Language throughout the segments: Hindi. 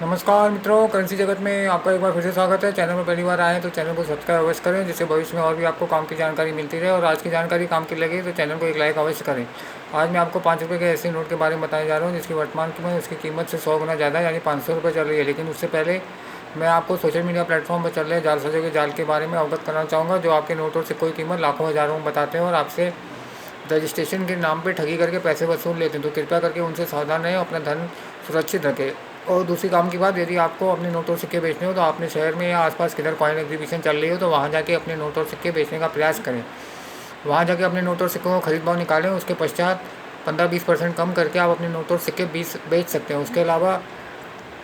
नमस्कार मित्रों, करेंसी जगत में आपका एक बार फिर से स्वागत है। चैनल में पहली बार आए हैं तो चैनल को सब्सक्राइब अवश्य करें, जिससे भविष्य में और भी आपको काम की जानकारी मिलती रहे। और आज की जानकारी काम की लगे तो चैनल को एक लाइक अवश्य करें। आज मैं आपको 5 रुपये के ऐसे नोट के बारे में बताने जा रहा हूँ जिसकी वर्तमान कीमत उसकी कीमत से 100 गुना ज़्यादा यानी 500 रुपये चल रही है। लेकिन उससे पहले मैं आपको सोशल मीडिया प्लेटफॉर्म पर चल रहे जालसाजों के जाल के बारे में अवगत करना चाहूँगा, जो आपके नोट और सिक्कों की कीमत लाखों हज़ारों में बताते हैं और आपसे रजिस्ट्रेशन के नाम पे ठगी करके पैसे वसूल लेते हैं। तो कृपया करके उनसे सावधान रहें, अपना धन सुरक्षित रखें। और दूसरी काम की बात, यदि आपको अपने नोट और सिक्के बेचने हो तो अपने शहर में या आसपास किधर कॉइन एग्जीबिशन चल रही हो तो वहाँ जाके अपने नोट और सिक्के बेचने का प्रयास करें। वहाँ जाके अपने नोट और सिक्कों को खरीद भाव निकालें, उसके पश्चात 15-20% कम करके आप अपने नोट और सिक्के बेच सकते हैं। उसके अलावा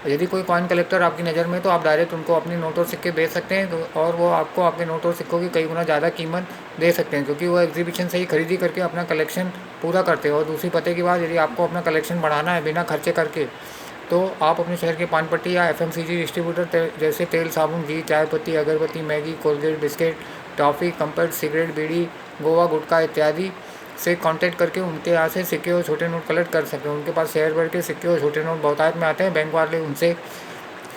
यदि कोई कॉइन कलेक्टर आपकी नज़र में तो आप डायरेक्ट उनको अपने नोट और सिक्के बेच सकते हैं, और वो आपको आपके नोट और सिक्कों की कई गुना ज़्यादा कीमत दे सकते हैं, क्योंकि वो एग्जीबिशन से ही खरीदी करके अपना कलेक्शन पूरा करते हैं। और दूसरी पते की बात, यदि आपको अपना कलेक्शन बढ़ाना है बिना खर्चे करके, तो आप अपने शहर के पान पट्टी या FMCG डिस्ट्रीब्यूटर जैसे तेल, साबुन, घी, चाय पत्ती, अगरबत्ती, मैगी, कोलगेट, बिस्किट, टॉफ़ी, कम्पेट, सिगरेट, बीड़ी, गोवा, गुटखा इत्यादि से कांटेक्ट करके उनके यहाँ से सिक्के और छोटे नोट कलेक्ट कर सकते हैं। उनके पास शहर भर के सिक्के और छोटे नोट बहुतायत में आते हैं। बैंक वाले उनसे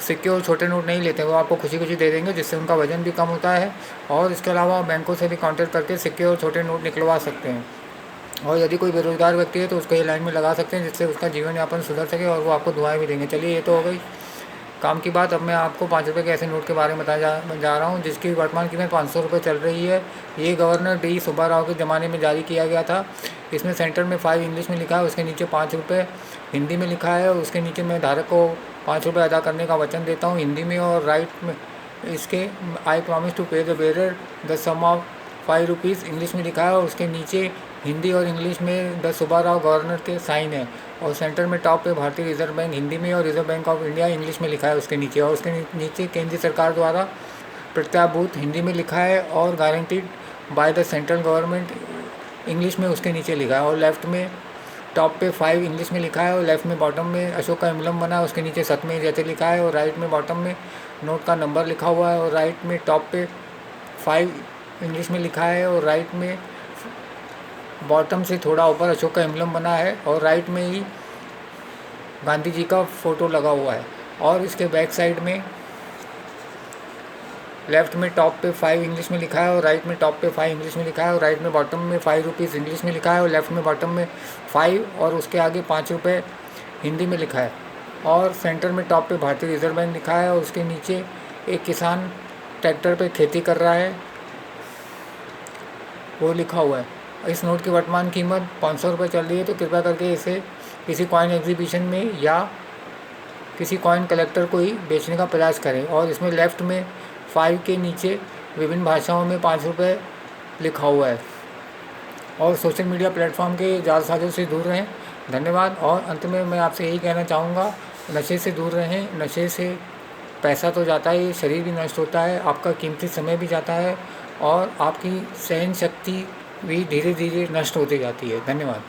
सिक्के और छोटे नोट नहीं लेते, वो आपको खुशी खुशी दे देंगे, जिससे उनका वजन भी कम होता है। और इसके अलावा बैंकों से भी कांटेक्ट करके सिक्के और छोटे नोट निकलवा सकते हैं। और यदि कोई बेरोजगार व्यक्ति है तो उसको ये लाइन में लगा सकते हैं, जिससे उसका जीवन यापन सुधर सके और वो आपको दुआएं भी देंगे। चलिए, ये तो हो गई काम की बात। अब मैं आपको 5 रुपये के ऐसे नोट के बारे में बताया जा रहा हूँ जिसकी वर्तमान कीमत 500 रुपये चल रही है। ये गवर्नर डी सुब्बा राव के ज़माने में जारी किया गया था। इसमें सेंटर में 5 इंग्लिश में लिखा है, उसके नीचे 5 रुपये हिंदी में लिखा है, और उसके नीचे मैं धारक को 5 रुपये अदा करने का वचन देता हूँ हिंदी में। और राइट में इसके I promise to pay the bearer the sum of 5 rupees English में लिखा है, और उसके नीचे हिंदी और इंग्लिश में द सुब्बा राव गवर्नर के साइन है। और सेंटर में टॉप पे भारतीय रिजर्व बैंक हिंदी में और reserve bank of India English में लिखा है उसके नीचे। और उसके नीचे केंद्रीय सरकार द्वारा प्रत्याभूत हिंदी में लिखा है, और guaranteed by the central government English में उसके नीचे लिखा है। और लेफ्ट में टॉप पे 5 इंग्लिश में लिखा है, और लेफ्ट में बॉटम में अशोक का एम्बलम बना है, उसके नीचे सतमें जैसे लिखा है। और राइट में बॉटम में नोट का नंबर लिखा हुआ है, और राइट में टॉप पे 5 इंग्लिश में लिखा है, और राइट में बॉटम से थोड़ा ऊपर अशोक का एम्बलम बना है, और राइट में ही गांधी जी का फ़ोटो लगा हुआ है। और इसके बैक साइड में लेफ्ट में टॉप पे 5 इंग्लिश में लिखा है, और राइट में टॉप पे 5 इंग्लिश में लिखा है, और राइट में बॉटम में 5 रुपीज़ इंग्लिश में लिखा है, और लेफ्ट में बॉटम में 5 और उसके आगे 5 रुपये हिंदी में लिखा है। और सेंटर में टॉप पे भारतीय रिजर्व बैंक लिखा है, और उसके नीचे एक किसान ट्रैक्टर पे खेती कर रहा है, वो लिखा हुआ है। इस नोट की वर्तमान कीमत 500 रुपये चल रही है, तो कृपया करके इसे किसी कॉइन एग्जीबिशन में या किसी कॉइन कलेक्टर को ही बेचने का प्रयास करें। और इसमें लेफ़्ट में 5 के नीचे विभिन्न भाषाओं में 5 रुपये लिखा हुआ है। और सोशल मीडिया प्लेटफॉर्म के जालसाजों से दूर रहें। धन्यवाद। और अंत में मैं आपसे यही कहना चाहूँगा, नशे से दूर रहें। नशे से पैसा तो जाता है, शरीर भी नष्ट होता है, आपका कीमती समय भी जाता है, और आपकी सहन शक्ति भी धीरे धीरे नष्ट होती जाती है। धन्यवाद।